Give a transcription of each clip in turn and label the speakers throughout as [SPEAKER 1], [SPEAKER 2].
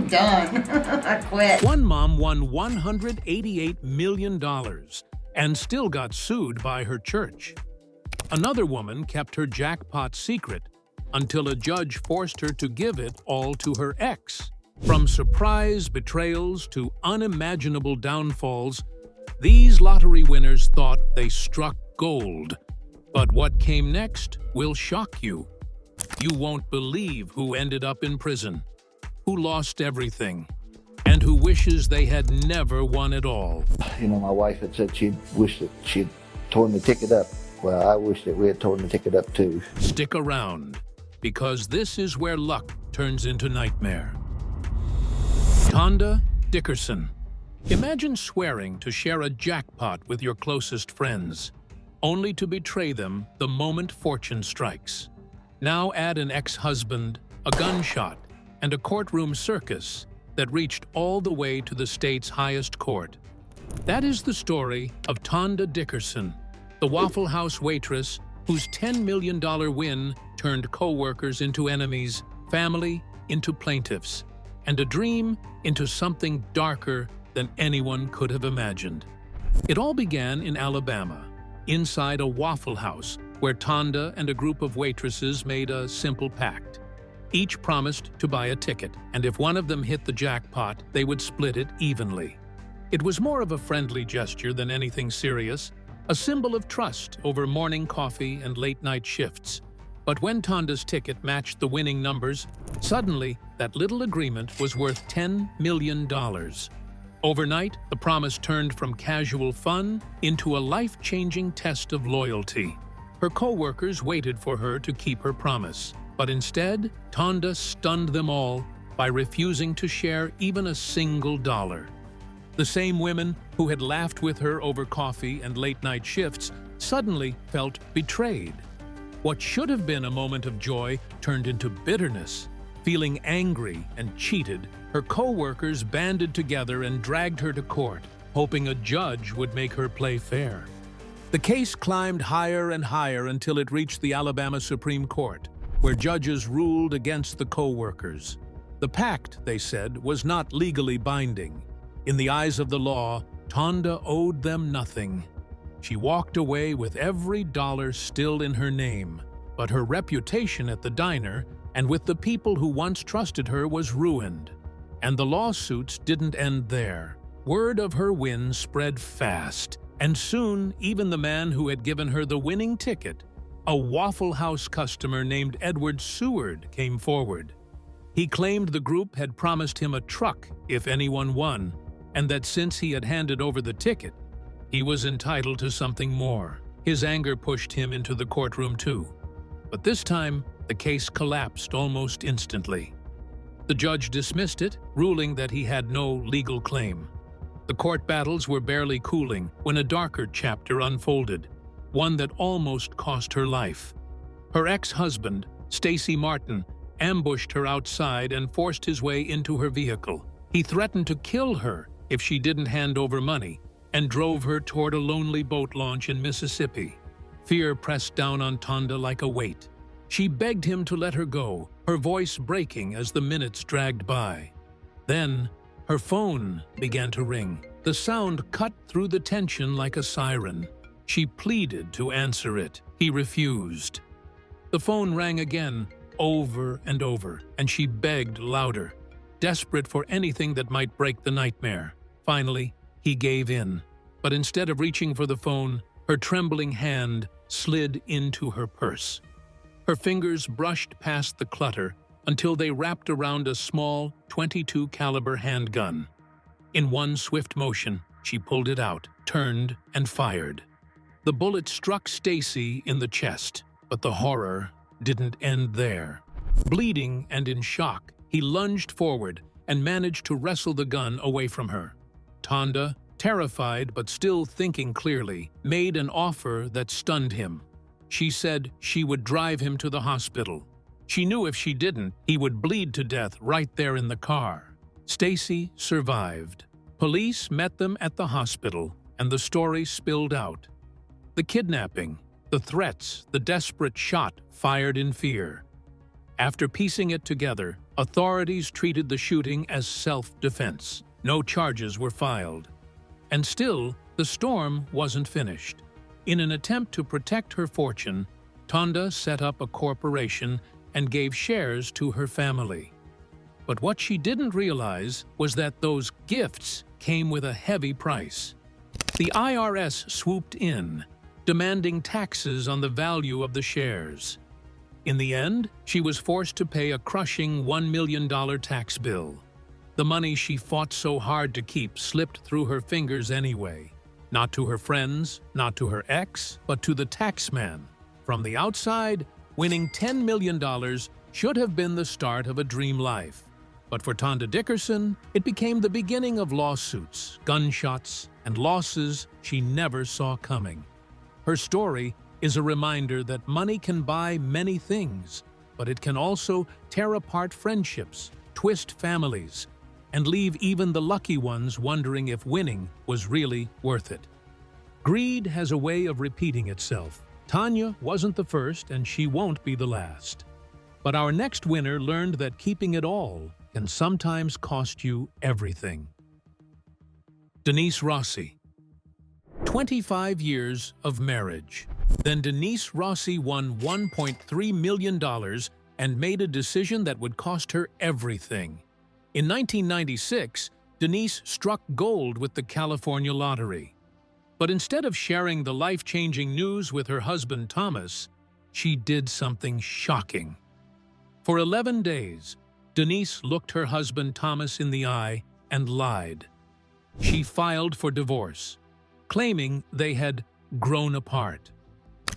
[SPEAKER 1] I'm done. I quit.
[SPEAKER 2] One mom won $188 million and still got sued by her church. Another woman kept her jackpot secret until a judge forced her to give it all to her ex. From surprise betrayals to unimaginable downfalls, these lottery winners thought they struck gold. But what came next will shock you. You won't believe who ended up in prison, who lost everything, and who wishes they had never won it all.
[SPEAKER 3] You know, my wife had said she'd wished that she'd torn the ticket up. Well, I wish that we had torn the ticket up too.
[SPEAKER 2] Stick around, because this is where luck turns into nightmare. Tonda Dickerson. Imagine swearing to share a jackpot with your closest friends, only to betray them the moment fortune strikes. Now add an ex-husband, a gunshot, and a courtroom circus that reached all the way to the state's highest court. That is the story of Tonda Dickerson, the Waffle House waitress whose $10 million win turned co-workers into enemies, family into plaintiffs, and a dream into something darker than anyone could have imagined. It all began in Alabama, inside a Waffle House, where Tonda and a group of waitresses made a simple pact. Each promised to buy a ticket, and if one of them hit the jackpot, they would split it evenly. It was more of a friendly gesture than anything serious, a symbol of trust over morning coffee and late-night shifts. But when Tonda's ticket matched the winning numbers, suddenly that little agreement was worth $10 million. Overnight, the promise turned from casual fun into a life-changing test of loyalty. Her co-workers waited for her to keep her promise, but instead, Tonda stunned them all by refusing to share even a single dollar. The same women who had laughed with her over coffee and late-night shifts suddenly felt betrayed. What should have been a moment of joy turned into bitterness. Feeling angry and cheated, her co-workers banded together and dragged her to court, hoping a judge would make her play fair. The case climbed higher and higher until it reached the Alabama Supreme Court, where judges ruled against the co-workers. The pact, they said, was not legally binding. In the eyes of the law, Tonda owed them nothing. She walked away with every dollar still in her name, but her reputation at the diner and with the people who once trusted her was ruined. And the lawsuits didn't end there. Word of her win spread fast, and soon even the man who had given her the winning ticket, a Waffle House customer named Edward Seward, came forward. He claimed the group had promised him a truck if anyone won, and that since he had handed over the ticket, he was entitled to something more. His anger pushed him into the courtroom too. But this time, the case collapsed almost instantly. The judge dismissed it, ruling that he had no legal claim. The court battles were barely cooling when a darker chapter unfolded, one that almost cost her life. Her ex-husband, Stacy Martin, ambushed her outside and forced his way into her vehicle. He threatened to kill her if she didn't hand over money, and drove her toward a lonely boat launch in Mississippi. Fear pressed down on Tonda like a weight. She begged him to let her go, her voice breaking as the minutes dragged by. Then, her phone began to ring. The sound cut through the tension like a siren. She pleaded to answer it. He refused. The phone rang again, over and over, and she begged louder, desperate for anything that might break the nightmare. Finally, he gave in, but instead of reaching for the phone, her trembling hand slid into her purse. Her fingers brushed past the clutter until they wrapped around a small .22 caliber handgun. In one swift motion, she pulled it out, turned, and fired. The bullet struck Stacy in the chest, but the horror didn't end there. Bleeding and in shock, he lunged forward and managed to wrestle the gun away from her. Tonda, terrified but still thinking clearly, made an offer that stunned him. She said she would drive him to the hospital. She knew if she didn't, he would bleed to death right there in the car. Stacy survived. Police met them at the hospital, and the story spilled out. The kidnapping, the threats, the desperate shot fired in fear. After piecing it together, Authorities treated the shooting as self-defense. No charges were filed. And still, the storm wasn't finished. In an attempt to protect her fortune, Tonda set up a corporation and gave shares to her family. But what she didn't realize was that those gifts came with a heavy price. The IRS swooped in, demanding taxes on the value of the shares. In the end, she was forced to pay a crushing $1 million tax bill. The money she fought so hard to keep slipped through her fingers anyway. Not to her friends, not to her ex, but to the taxman. From the outside, winning $10 million should have been the start of a dream life. But for Tonda Dickerson, it became the beginning of lawsuits, gunshots, and losses she never saw coming. Her story is a reminder that money can buy many things, but it can also tear apart friendships, twist families, and leave even the lucky ones wondering if winning was really worth it. Greed has a way of repeating itself. Tanya wasn't the first, and she won't be the last. But our next winner learned that keeping it all can sometimes cost you everything. Denise Rossi. 25 years of marriage. Then Denise Rossi won $1.3 million and made a decision that would cost her everything. In 1996, Denise struck gold with the California lottery. But instead of sharing the life-changing news with her husband Thomas, she did something shocking. For 11 days, Denise looked her husband Thomas in the eye and lied. She filed for divorce, claiming they had grown apart.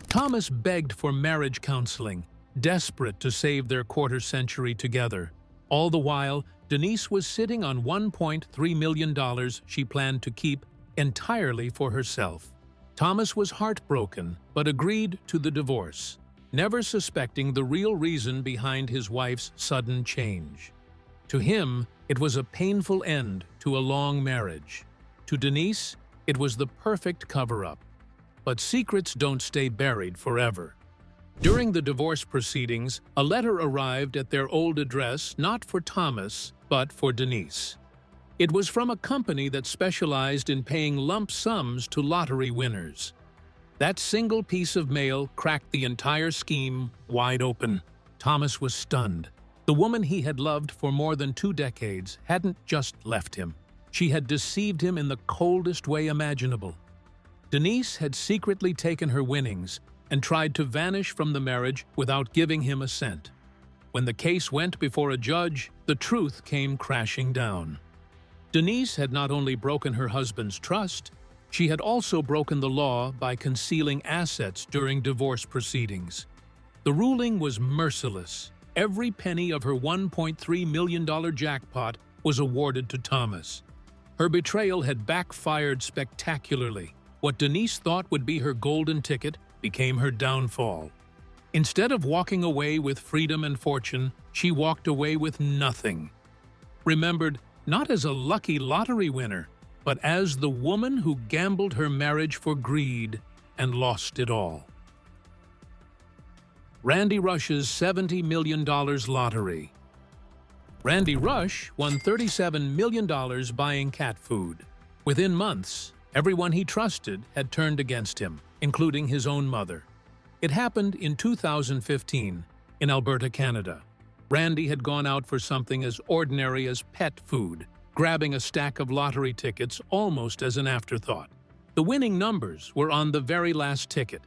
[SPEAKER 2] Thomas begged for marriage counseling, desperate to save their quarter-century together. All the while, Denise was sitting on $1.3 million she planned to keep entirely for herself. Thomas was heartbroken, but agreed to the divorce, never suspecting the real reason behind his wife's sudden change. To him, it was a painful end to a long marriage. To Denise, it was the perfect cover-up. But secrets don't stay buried forever. During the divorce proceedings, a letter arrived at their old address not for Thomas, but for Denise. It was from a company that specialized in paying lump sums to lottery winners. That single piece of mail cracked the entire scheme wide open. Thomas was stunned. The woman he had loved for more than 2 decades hadn't just left him. She had deceived him in the coldest way imaginable. Denise had secretly taken her winnings and tried to vanish from the marriage without giving him a cent. When the case went before a judge, the truth came crashing down. Denise had not only broken her husband's trust, she had also broken the law by concealing assets during divorce proceedings. The ruling was merciless. Every penny of her $1.3 million jackpot was awarded to Thomas. Her betrayal had backfired spectacularly. What Denise thought would be her golden ticket became her downfall. Instead of walking away with freedom and fortune, she walked away with nothing. Remembered not as a lucky lottery winner, but as the woman who gambled her marriage for greed and lost it all. Randy Rush's $70 million lottery. Randy Rush won $37 million buying cat food. Within months, everyone he trusted had turned against him, including his own mother. It happened in 2015 in Alberta, Canada. Randy had gone out for something as ordinary as pet food, grabbing a stack of lottery tickets almost as an afterthought. The winning numbers were on the very last ticket.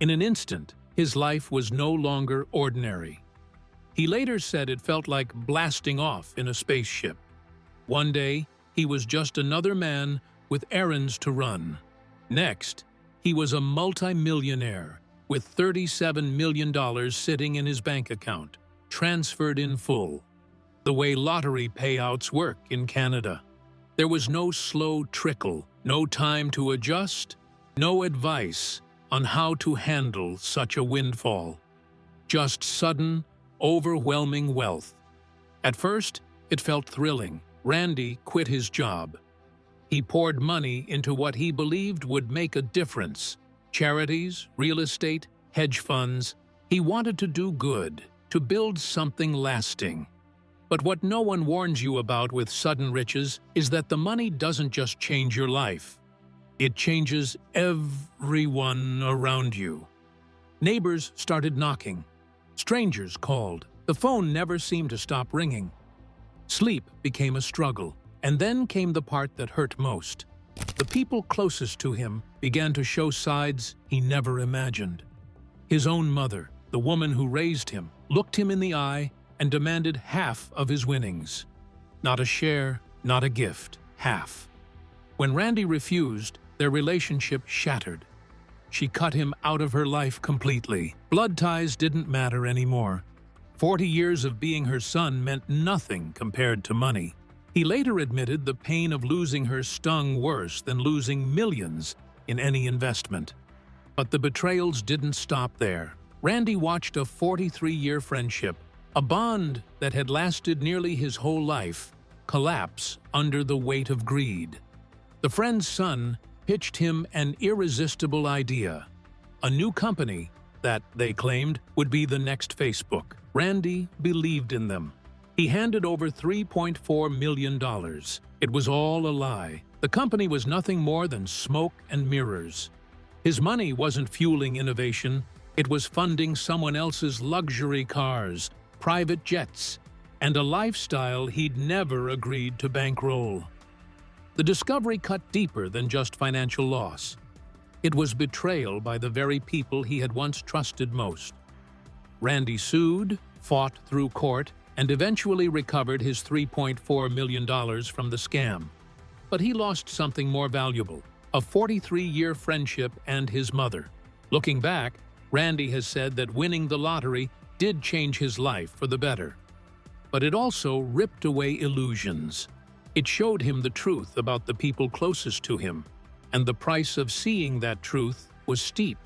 [SPEAKER 2] In an instant, his life was no longer ordinary. He later said it felt like blasting off in a spaceship. One day, he was just another man with errands to run. Next, he was a multi-millionaire with $37 million sitting in his bank account, transferred in full. The way lottery payouts work in Canada. There was no slow trickle, no time to adjust, no advice on how to handle such a windfall. Just sudden, overwhelming wealth. At first, it felt thrilling. Randy quit his job. He poured money into what he believed would make a difference. Charities, real estate, hedge funds. He wanted to do good, to build something lasting. But what no one warns you about with sudden riches is that the money doesn't just change your life. It changes everyone around you. Neighbors started knocking. Strangers called. The phone never seemed to stop ringing. Sleep became a struggle, and then came the part that hurt most. The people closest to him began to show sides he never imagined. His own mother, the woman who raised him, looked him in the eye and demanded half of his winnings. Not a share, not a gift, half. When Randy refused, their relationship shattered. She cut him out of her life completely. Blood ties didn't matter anymore. 40 years of being her son meant nothing compared to money. He later admitted the pain of losing her stung worse than losing millions in any investment. But the betrayals didn't stop there. Randy watched a 43-year friendship, a bond that had lasted nearly his whole life, collapse under the weight of greed. The friend's son pitched him an irresistible idea, a new company that, they claimed, would be the next Facebook. Randy believed in them. He handed over $3.4 million. It was all a lie. The company was nothing more than smoke and mirrors. His money wasn't fueling innovation. It was funding someone else's luxury cars, private jets, and a lifestyle he'd never agreed to bankroll. The discovery cut deeper than just financial loss. It was betrayal by the very people he had once trusted most. Randy sued, fought through court, and eventually recovered his $3.4 million from the scam. But he lost something more valuable, a 43-year friendship and his mother. Looking back, Randy has said that winning the lottery did change his life for the better. But it also ripped away illusions. It showed him the truth about the people closest to him, and the price of seeing that truth was steep.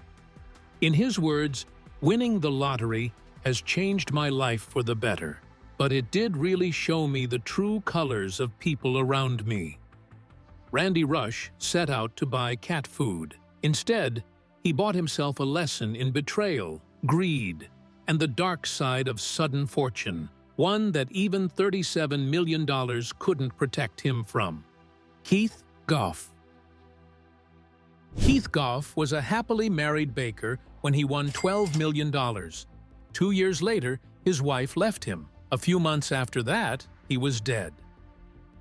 [SPEAKER 2] In his words, winning the lottery has changed my life for the better, but it did really show me the true colors of people around me. Randy Rush set out to buy cat food. Instead, he bought himself a lesson in betrayal, greed, and the dark side of sudden fortune, one that even $37 million couldn't protect him from. Keith Goff. Keith Goff was a happily married baker when he won $12 million. 2 years later, his wife left him. A few months after that, he was dead.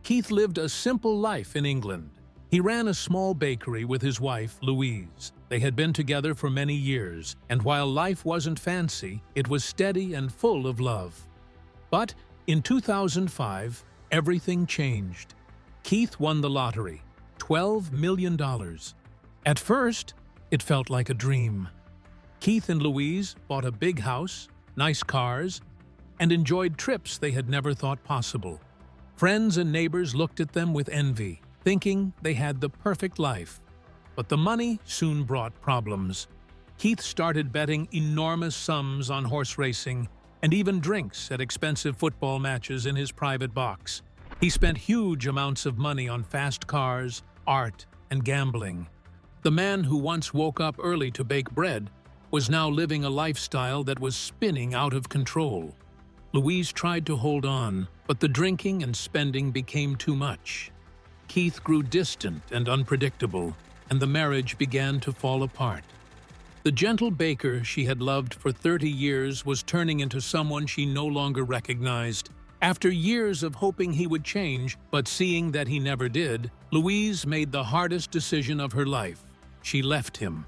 [SPEAKER 2] Keith lived a simple life in England. He ran a small bakery with his wife, Louise. They had been together for many years, and while life wasn't fancy, it was steady and full of love. But in 2005, everything changed. Keith won the lottery, $12 million. At first, it felt like a dream. Keith and Louise bought a big house, nice cars, and enjoyed trips they had never thought possible. Friends and neighbors looked at them with envy, thinking they had the perfect life. But the money soon brought problems. Keith started betting enormous sums on horse racing and even drinks at expensive football matches in his private box. He spent huge amounts of money on fast cars, art, and gambling. The man who once woke up early to bake bread was now living a lifestyle that was spinning out of control. Louise tried to hold on, but the drinking and spending became too much. Keith grew distant and unpredictable, and the marriage began to fall apart. The gentle baker she had loved for 30 years was turning into someone she no longer recognized. After years of hoping he would change, but seeing that he never did, Louise made the hardest decision of her life. She left him.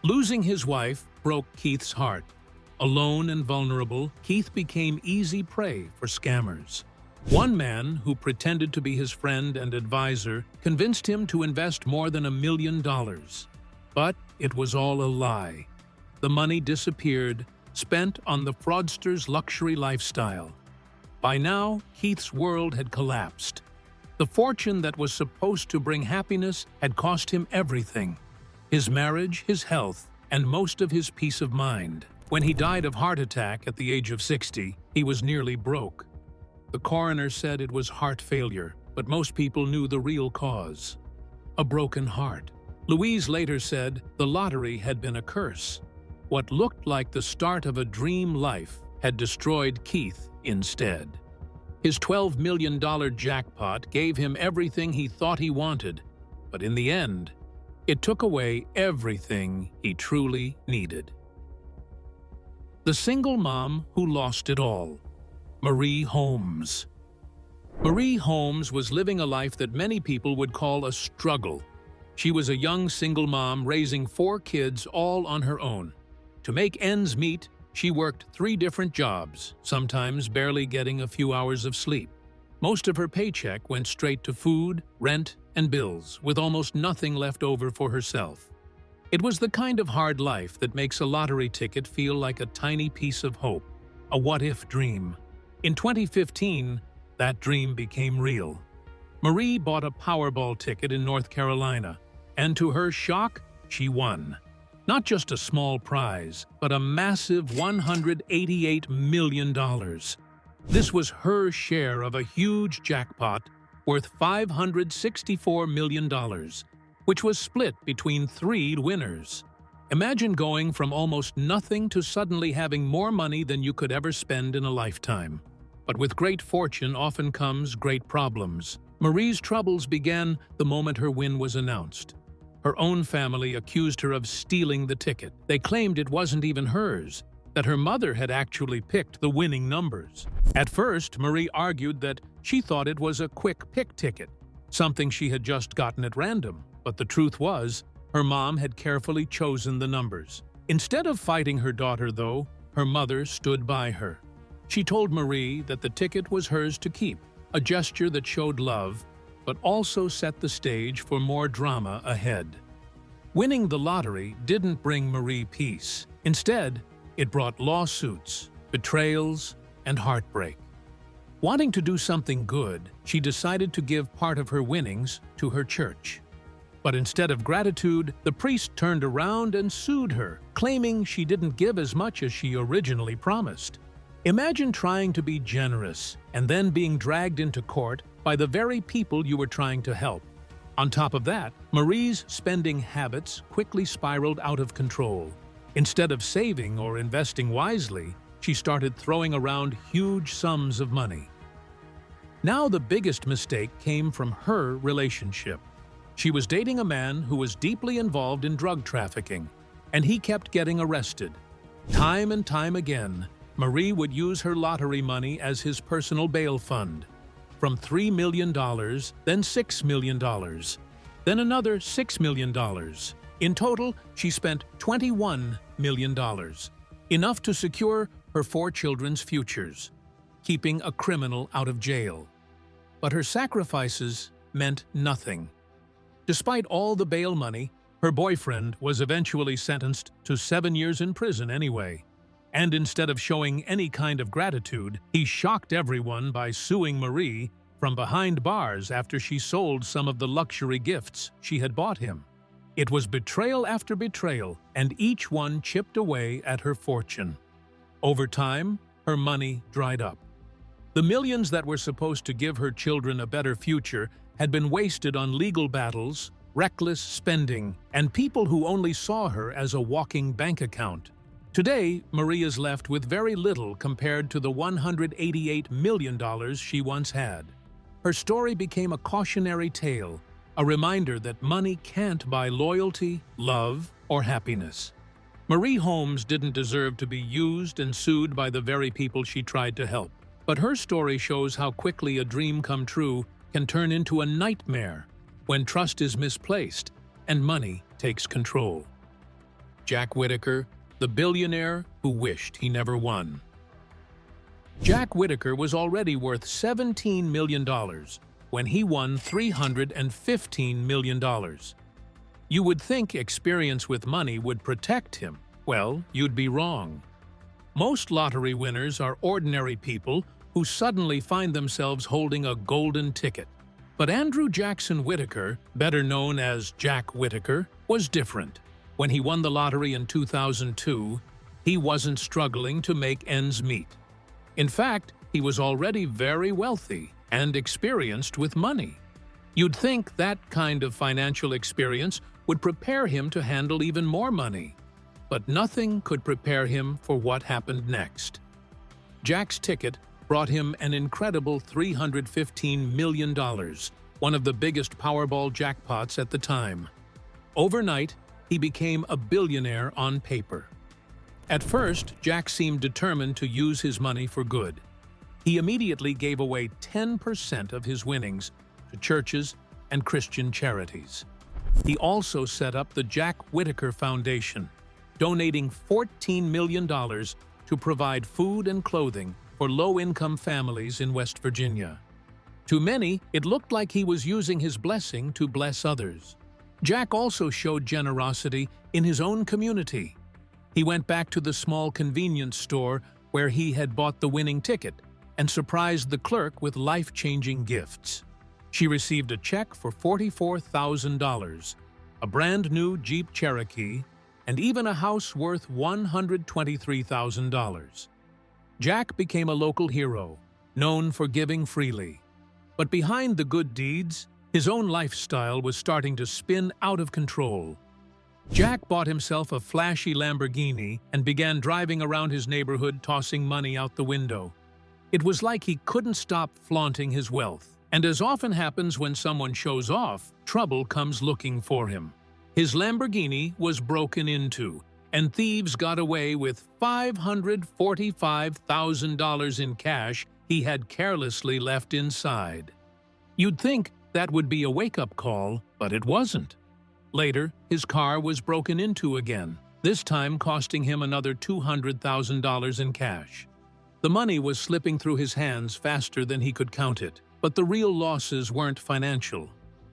[SPEAKER 2] Losing his wife broke Keith's heart. Alone and vulnerable, Keith became easy prey for scammers. One man, who pretended to be his friend and advisor, convinced him to invest more than $1 million. But it was all a lie. The money disappeared, spent on the fraudster's luxury lifestyle. By now, Keith's world had collapsed. The fortune that was supposed to bring happiness had cost him everything: his marriage, his health, and most of his peace of mind. When he died of heart attack at the age of 60, he was nearly broke. The coroner said it was heart failure, but most people knew the real cause: a broken heart. Louise later said the lottery had been a curse. What looked like the start of a dream life had destroyed Keith instead. His $12 million jackpot gave him everything he thought he wanted, but in the end, it took away everything he truly needed. The single mom who lost it all, Marie Holmes. Marie Holmes was living a life that many people would call a struggle. She was a young single mom raising 4 kids all on her own. To make ends meet, she worked 3 different jobs, sometimes barely getting a few hours of sleep. Most of her paycheck went straight to food, rent, and bills, with almost nothing left over for herself. It was the kind of hard life that makes a lottery ticket feel like a tiny piece of hope, a what-if dream. In 2015, that dream became real. Marie bought a Powerball ticket in North Carolina, and to her shock, she won. Not just a small prize, but a massive $188 million. This was her share of a huge jackpot worth $564 million, which was split between 3 winners. Imagine going from almost nothing to suddenly having more money than you could ever spend in a lifetime. But with great fortune often comes great problems. Marie's troubles began the moment her win was announced. Her own family accused her of stealing the ticket. They claimed it wasn't even hers, that her mother had actually picked the winning numbers. At first, Marie argued that she thought it was a quick pick ticket, something she had just gotten at random. But the truth was, her mom had carefully chosen the numbers. Instead of fighting her daughter, though, her mother stood by her. She told Marie that the ticket was hers to keep, a gesture that showed love, but also set the stage for more drama ahead. Winning the lottery didn't bring Marie peace. Instead, it brought lawsuits, betrayals, and heartbreak. Wanting to do something good, she decided to give part of her winnings to her church. But instead of gratitude, the priest turned around and sued her, claiming she didn't give as much as she originally promised. Imagine trying to be generous and then being dragged into court by the very people you were trying to help. On top of that, Marie's spending habits quickly spiraled out of control. Instead of saving or investing wisely, she started throwing around huge sums of money. Now the biggest mistake came from her relationship. She was dating a man who was deeply involved in drug trafficking, and he kept getting arrested. Time and time again, Marie would use her lottery money as his personal bail fund. From $3 million, then $6 million, then another $6 million. In total, she spent $21 million, enough to secure her 4 children's futures, keeping a criminal out of jail. But her sacrifices meant nothing. Despite all the bail money, her boyfriend was eventually sentenced to 7 years in prison anyway. And instead of showing any kind of gratitude, he shocked everyone by suing Marie from behind bars after she sold some of the luxury gifts she had bought him. It was betrayal after betrayal, and each one chipped away at her fortune. Over time, her money dried up. The millions that were supposed to give her children a better future had been wasted on legal battles, reckless spending, and people who only saw her as a walking bank account. Today, Marie is left with very little compared to the $188 million she once had. Her story became a cautionary tale, a reminder that money can't buy loyalty, love, or happiness. Marie Holmes didn't deserve to be used and sued by the very people she tried to help. But her story shows how quickly a dream come true can turn into a nightmare when trust is misplaced and money takes control. Jack Whitaker, the billionaire who wished he never won. Jack Whitaker was already worth $17 million when he won $315 million. You would think experience with money would protect him. Well, you'd be wrong. Most lottery winners are ordinary people who suddenly find themselves holding a golden ticket. But Andrew Jackson Whitaker, better known as Jack Whitaker, was different. When he won the lottery in 2002, he wasn't struggling to make ends meet. In fact, he was already very wealthy and experienced with money. You'd think that kind of financial experience would prepare him to handle even more money. But nothing could prepare him for what happened next. Jack's ticket brought him an incredible $315 million, one of the biggest Powerball jackpots at the time. Overnight, he became a billionaire on paper. At first, Jack seemed determined to use his money for good. He immediately gave away 10% of his winnings to churches and Christian charities. He also set up the Jack Whitaker Foundation, donating $14 million to provide food and clothing for low-income families in West Virginia. To many, it looked like he was using his blessing to bless others. Jack also showed generosity in his own community. He went back to the small convenience store where he had bought the winning ticket and surprised the clerk with life-changing gifts. She received a check for $44,000, a brand-new Jeep Cherokee, and even a house worth $123,000. Jack became a local hero, known for giving freely. But behind the good deeds, his own lifestyle was starting to spin out of control. Jack bought himself a flashy Lamborghini and began driving around his neighborhood tossing money out the window. It was like he couldn't stop flaunting his wealth. And as often happens when someone shows off, trouble comes looking for him. His Lamborghini was broken into, and thieves got away with $545,000 in cash he had carelessly left inside. You'd think that would be a wake-up call, but it wasn't. Later, his car was broken into again, this time costing him another $200,000 in cash. The money was slipping through his hands faster than he could count it, but the real losses weren't financial.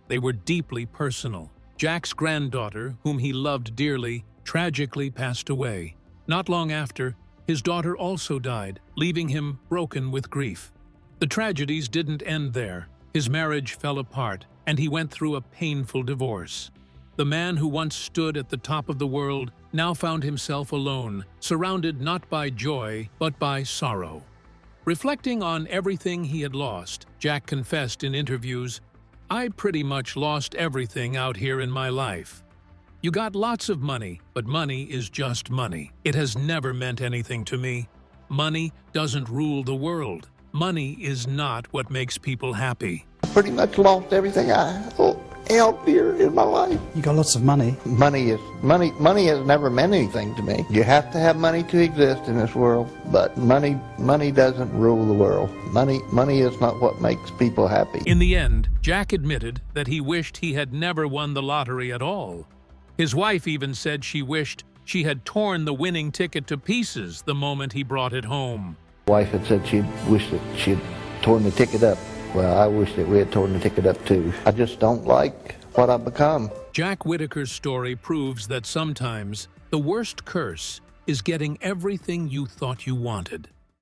[SPEAKER 2] They were deeply personal. Jack's granddaughter, whom he loved dearly, tragically passed away. Not long after, his daughter also died, leaving him broken with grief. The tragedies didn't end there. His marriage fell apart, and he went through a painful divorce. The man who once stood at the top of the world now found himself alone, surrounded not by joy, but by sorrow. Reflecting on everything he had lost, Jack confessed in interviews, "I pretty much lost everything out here in my life. You got lots of money, but money is just money. It has never meant anything to me. Money doesn't rule the world. Money is not what makes people happy."
[SPEAKER 3] Pretty much lost everything I held dear in my life.
[SPEAKER 4] You got lots of money.
[SPEAKER 3] Money has never meant anything to me. You have to have money to exist in this world, but money doesn't rule the world. Money is not what makes people happy.
[SPEAKER 2] In the end, Jack admitted that he wished he had never won the lottery at all. His wife even said she wished she had torn the winning ticket to pieces the moment he brought it home.
[SPEAKER 3] Wife had said she wished that she'd torn the ticket up. Well, I wish that we had torn the ticket up too. I just don't like what I've become.
[SPEAKER 2] Jack Whitaker's story proves that sometimes the worst curse is getting everything you thought you wanted.